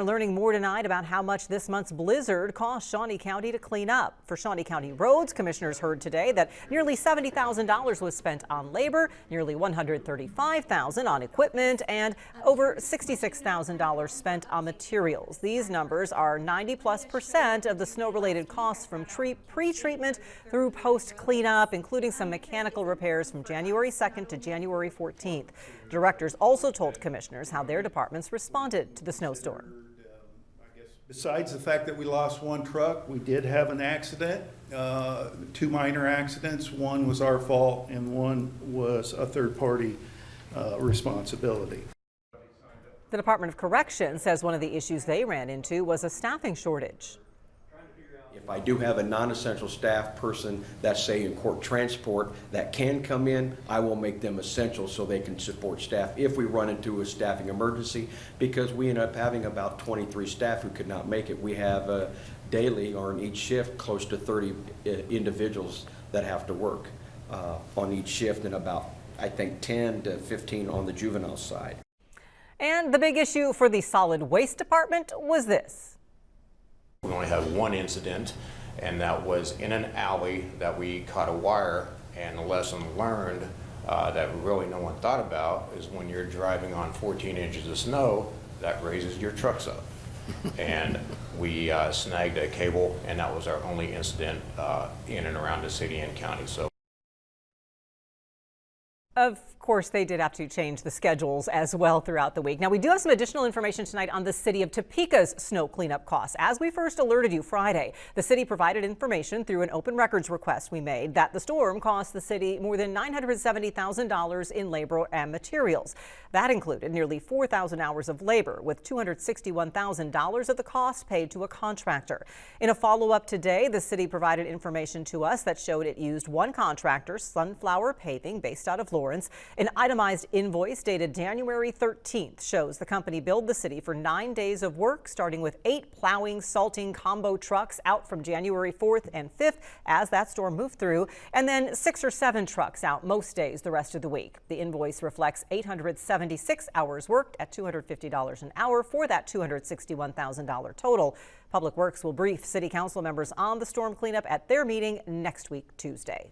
We're learning more tonight about how much this month's blizzard cost Shawnee County to clean up. For Shawnee County roads, commissioners heard today that nearly $70,000 was spent on labor, nearly $135,000 on equipment, and over $66,000 spent on materials. These numbers are 90+% of the snow-related costs from pre-treatment through post-cleanup, including some mechanical repairs from January 2nd to January 14th. Directors also told commissioners how their departments responded to the snowstorm. Besides the fact that we lost one truck, we did have an accident, two minor accidents. One was our fault and one was a third-party responsibility. The Department of Corrections says one of the issues they ran into was a staffing shortage. If I do have a non-essential staff person that's, say, in court transport that can come in, I will make them essential so they can support staff if we run into a staffing emergency, because we end up having about 23 staff who could not make it. We have daily, or in each shift, close to 30 individuals that have to work on each shift, and about, I think, 10 to 15 on the juvenile side. And the big issue for the solid waste department was this. We only had one incident, and that was in an alley that we caught a wire. And the lesson learned that really no one thought about is when you're driving on 14 inches of snow, that raises your trucks up. And we snagged a cable, and that was our only incident in and around the city and county. So. Of course, they did have to change the schedules as well throughout the week. Now, we do have some additional information tonight on the city of Topeka's snow cleanup costs. As we first alerted you Friday, the city provided information through an open records request we made that the storm cost the city more than $970,000 in labor and materials. That included nearly 4,000 hours of labor, with $261,000 of the cost paid to a contractor. In a follow-up today, the city provided information to us that showed it used one contractor, Sunflower Paving, based out of Lawrence. An itemized invoice dated January 13th shows the company billed the city for 9 days of work, starting with 8 plowing, salting combo trucks out from January 4th and 5th as that storm moved through, and then 6 or 7 trucks out most days the rest of the week. The invoice reflects 876 hours worked at $250 an hour for that $261,000 total. Public Works will brief city council members on the storm cleanup at their meeting next week, Tuesday.